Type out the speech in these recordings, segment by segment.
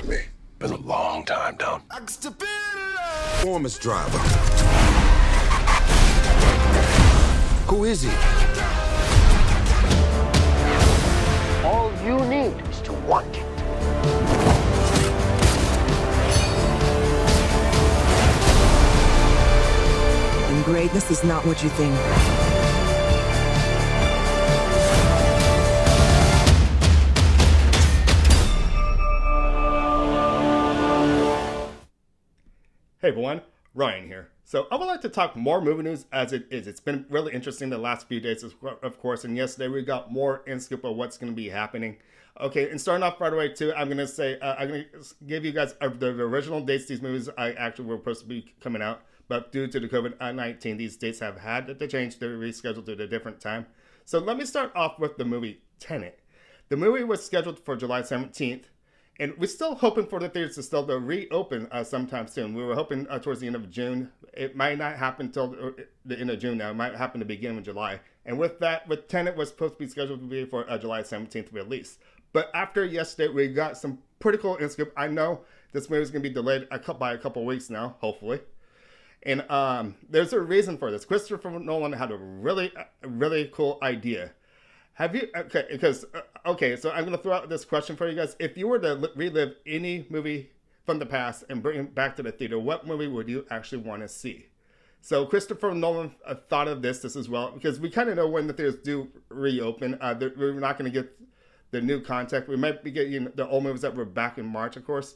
me. Been a long time, Don. Performance driver. Who is he? All you need is to want it. And greatness is not what you think. Hey everyone, Ryan here. So I would like to talk more movie news as it is. It's been really interesting the last few days, of course, and yesterday we got more in scoop of what's going to be happening. Okay, and starting off right away too, I'm going to say, I'm going to give you guys the original dates these movies I actually were supposed to be coming out, but due to the COVID-19, these dates have had to change. They're rescheduled to a different time. So let me start off with the movie Tenet. The movie was scheduled for July 17th. And we're still hoping for the theaters to still reopen sometime soon. We were hoping towards the end of June. It might not happen until the end of June now. It might happen the beginning of July. And with that, with Tenet was supposed to be scheduled to be for July 17th release. But after yesterday, we got some pretty cool in scoop. I know this movie is going to be delayed by a couple weeks now, hopefully. And there's a reason for this. Christopher Nolan had a really cool idea. Have you, so I'm going to throw out this question for you guys. If you were to relive any movie from the past and bring it back to the theater, what movie would you actually want to see? So Christopher Nolan thought of this as well, because we kind of know when the theaters do reopen, we're not going to get the new content. We might be getting the old movies that were back in March, of course.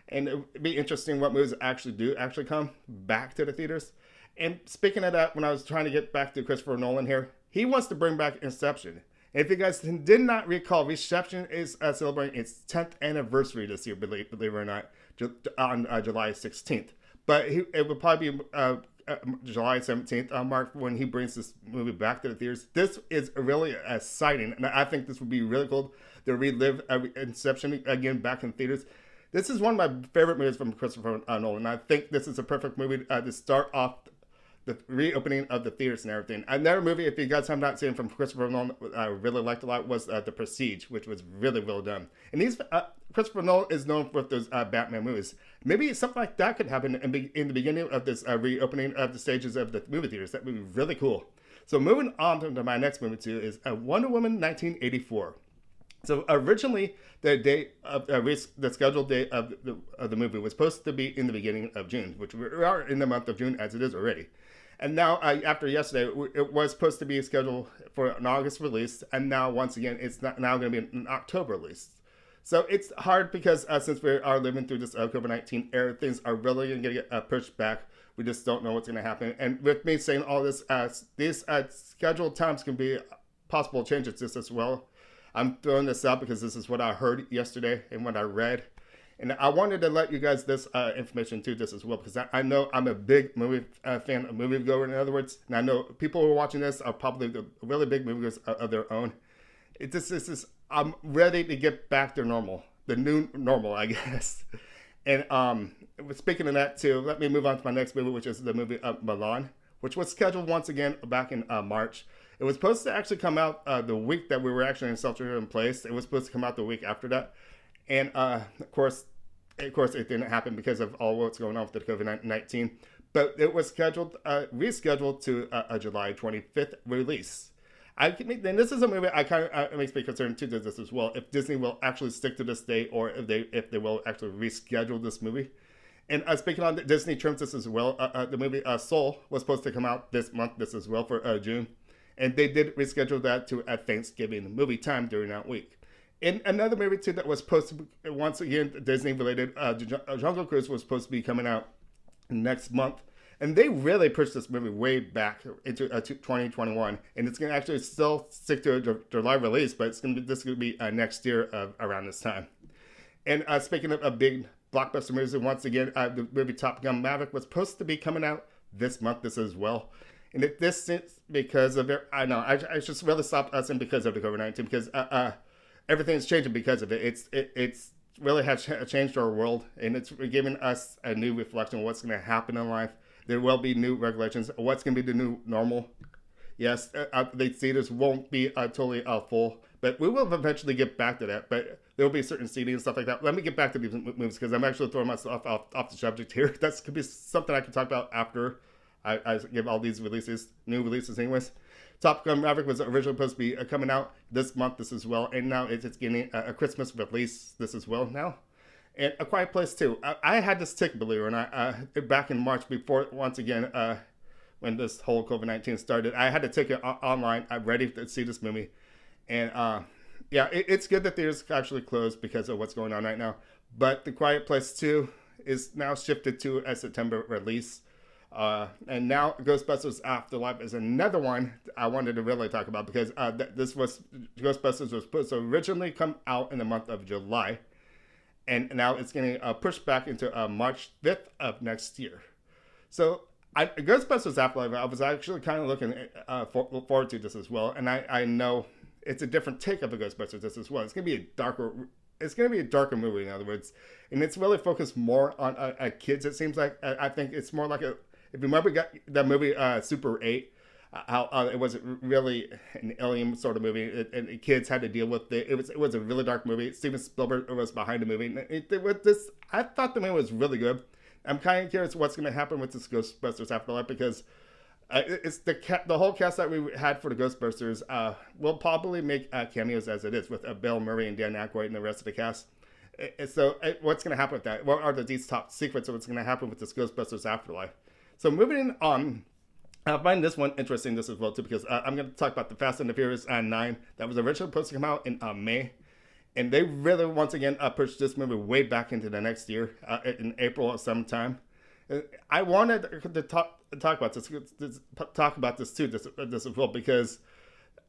And it would be interesting what movies actually come back to the theaters. And speaking of that, when I was trying to get back to Christopher Nolan here, he wants to bring back Inception. If you guys did not recall, Inception is celebrating its 10th anniversary this year, believe it or not, on July 16th. But it would probably be July 17th, Mark, when he brings this movie back to the theaters. This is really exciting, and I think this would be really cool to relive Inception again back in theaters. This is one of my favorite movies from Christopher Nolan, and I think this is a perfect movie to start off the reopening of the theaters and everything. Another movie, if you guys have not seen from Christopher Nolan, I really liked a lot, was The Prestige, which was really well done. And Christopher Nolan is known for those Batman movies. Maybe something like that could happen in the beginning of this reopening of the stages of the movie theaters. That would be really cool. So moving on to my next movie too is Wonder Woman 1984. So originally, the scheduled date of the movie was supposed to be in the beginning of June, which we are in the month of June as it is already. And now, after yesterday, it was supposed to be scheduled for an August release, and now, once again, it's now going to be an October release. So it's hard because since we are living through this COVID-19 era, things are really going to get pushed back. We just don't know what's going to happen. And with me saying all this, these scheduled times can be possible changes just as well. I'm throwing this out because this is what I heard yesterday and what I read. And I wanted to let you guys this information too, just as well, because I know I'm a big movie fan, a moviegoer, in other words. And I know people who are watching this are probably the really big moviegoers of their own. I'm ready to get back to normal, the new normal, I guess. And speaking of that too, let me move on to my next movie, which is the movie Milan, which was scheduled once again back in March. It was supposed to actually come out the week that we were actually in shelter in place. It was supposed to come out the week after that. And of course, it didn't happen because of all what's going on with the COVID-19. But it was rescheduled to a July 25th release. And this is a movie it makes me concerned too, this as well, if Disney will actually stick to this date or if they will actually reschedule this movie. And speaking on Disney terms, this as well, the movie Soul was supposed to come out this as well for June. And they did reschedule that to a Thanksgiving movie time during that week. In another movie too that was supposed to be, once again, Disney related, Jungle Cruise was supposed to be coming out next month. And they really pushed this movie way back into 2021. And it's going to actually still stick to a July release, but this is going to be next year around this time. And speaking of a big blockbuster movies, and once again, the movie Top Gun Maverick was supposed to be coming out this month, this as well. And this is because of it. I know, I just really stopped saying because of the COVID-19, because everything's changing because of it. It's really has changed our world, and it's giving us a new reflection of what's going to happen in life. There will be new regulations. What's going to be the new normal? Yes, the theaters won't be totally full, but we will eventually get back to that. But there will be certain seating and stuff like that. Let me get back to these movies because I'm actually throwing myself off the subject here. That's could be something I can talk about after I give all these new releases anyways. Top Gun Maverick was originally supposed to be coming out this month, this as well, and now it's getting a Christmas release this as well now. And A Quiet Place 2. I had this ticket, believe it or not, back in March before, once again, when this whole COVID-19 started. I had a ticket online. I'm ready to see this movie. And yeah, it's good that theaters actually closed because of what's going on right now. But The Quiet Place 2 is now shifted to a September release. And now Ghostbusters Afterlife is another one I wanted to really talk about because Ghostbusters was supposed to originally come out in the month of July, and now it's getting pushed back into March 5th of next year. So Ghostbusters Afterlife, I was actually kind of looking forward to this as well, and I know it's a different take of the Ghostbusters this as well. It's gonna be a darker movie, in other words, and it's really focused more on kids. It seems like I think it's more like if you remember that movie Super 8, how it was really an alien sort of movie, and kids had to deal with it. It was a really dark movie. Steven Spielberg was behind the movie. I thought the movie was really good. I'm kind of curious what's going to happen with this Ghostbusters Afterlife because it's the whole cast that we had for the Ghostbusters will probably make cameos as it is with Bill Murray and Dan Aykroyd and the rest of the cast. So what's going to happen with that? What are these top secrets of what's going to happen with this Ghostbusters Afterlife? So moving on, I find this one interesting this as well too because I'm going to talk about the Fast and the Furious 9 that was originally supposed to come out in May, and they really once again pushed this movie way back into the next year in April or sometime. I wanted to talk about this too this as well because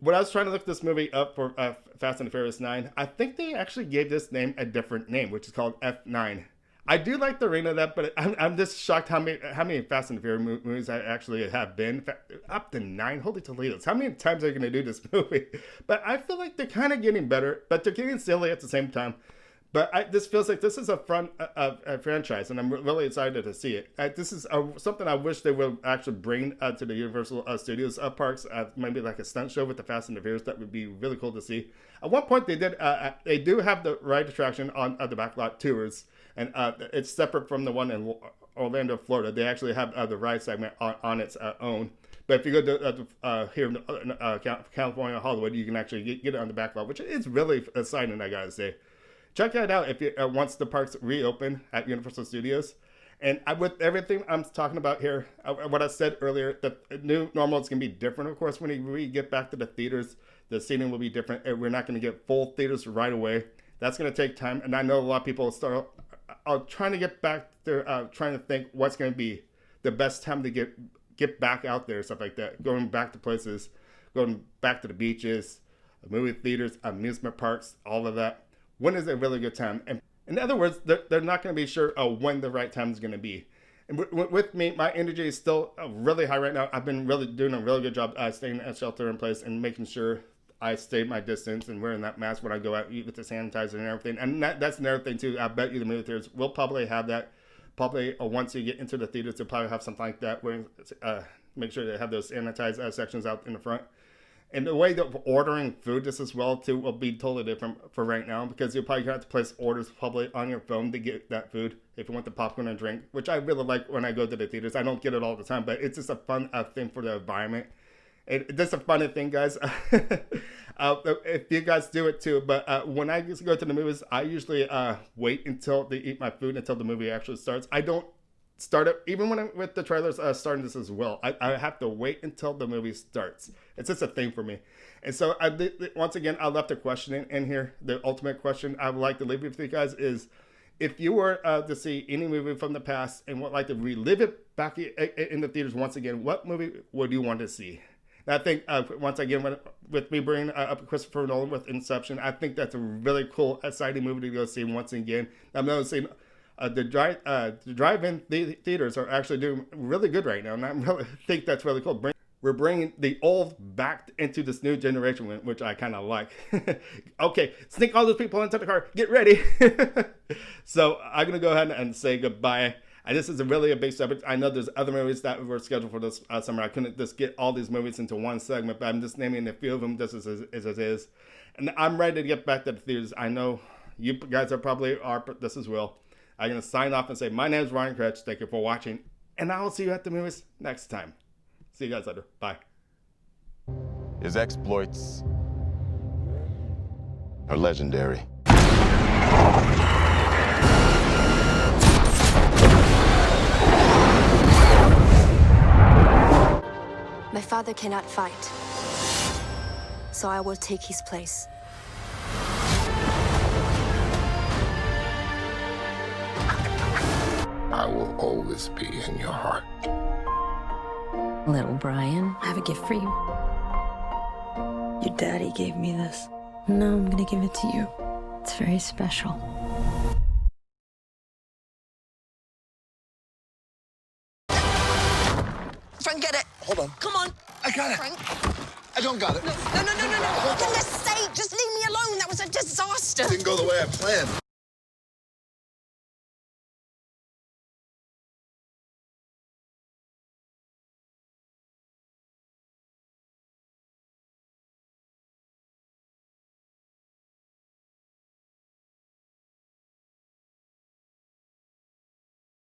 when I was trying to look this movie up for Fast and the Furious 9, I think they actually gave this name a different name, which is called F9. I do like the ring of that, but I'm just shocked how many Fast and the Furious movies I actually have been. Up to 9. Holy Toledos. How many times are you going to do this movie? But I feel like they're kind of getting better, but they're getting silly at the same time. But this feels like this is a fun franchise, and I'm really excited to see it. This is something I wish they would actually bring to the Universal Studios parks, maybe like a stunt show with the Fast and the Furious. That would be really cool to see. At one point, they do have the ride attraction on the backlot tours, and it's separate from the one in Orlando, Florida. They actually have the ride segment on its own. But if you go to here in California, Hollywood, you can actually get it on the backlot, which is really exciting, I gotta say. Check that out if you once the parks reopen at Universal Studios. And with everything I'm talking about here, what I said earlier, the new normal is going to be different, of course, when we get back to the theaters. The seating will be different. And we're not going to get full theaters right away. That's going to take time. And I know a lot of people are trying to get back there, trying to think what's going to be the best time to get back out there, stuff like that. Going back to places, going back to the beaches, movie theaters, amusement parks, all of that. When is a really good time? And in other words, they're not going to be sure when the right time is going to be. And with me, my energy is still really high right now. I've been really doing a really good job staying at shelter in place and making sure I stay my distance and wearing that mask when I go out with the sanitizer and everything. And that's another thing too. I bet you the movie theaters will probably have that. Probably once you get into the theaters, they'll probably have something like that where make sure they have those sanitized sections out in the front. And the way that ordering food this as well too will be totally different for right now because you'll probably have to place orders probably on your phone to get that food if you want the popcorn and drink, which I really like when I go to the theaters. I don't get it all the time, but it's just a fun thing for the environment. It's just a funny thing, guys. If you guys do it too, but when I used to go to the movies, I usually wait until they eat my food until the movie actually starts. I don't start it even when I'm with the trailers starting this as well. I have to wait until the movie starts. It's just a thing for me. And so once again, I left a question in here. The ultimate question I would like to leave with you guys is, if you were to see any movie from the past and would like to relive it back in the theaters once again, what movie would you want to see? And I think once again, with me bringing up Christopher Nolan with Inception, I think that's a really cool, exciting movie to go see once again. I'm noticing the drive-in theaters are actually doing really good right now, and I really think that's really cool. We're bringing the old back into this new generation, which I kind of like. Okay, sneak all those people into the car. Get ready. So I'm going to go ahead and say goodbye. This is really a big subject. I know there's other movies that were scheduled for this summer. I couldn't just get all these movies into one segment, but I'm just naming a few of them just as it is. And I'm ready to get back to the theaters. I know you guys are probably are, but this is Will. I'm going to sign off and say, my name is Ryan Kretsch. Thank you for watching. And I will see you at the movies next time. See you guys later. Bye. His exploits are legendary. My father cannot fight, so I will take his place. I will always be in your heart. Little Brian, I have a gift for you. Your daddy gave me this. Now I'm gonna give it to you. It's very special. Frank, get it. Hold on. Come on. I got it. Frank. I don't got it. No. For goodness sake, just leave me alone. That was a disaster. Didn't go the way I planned.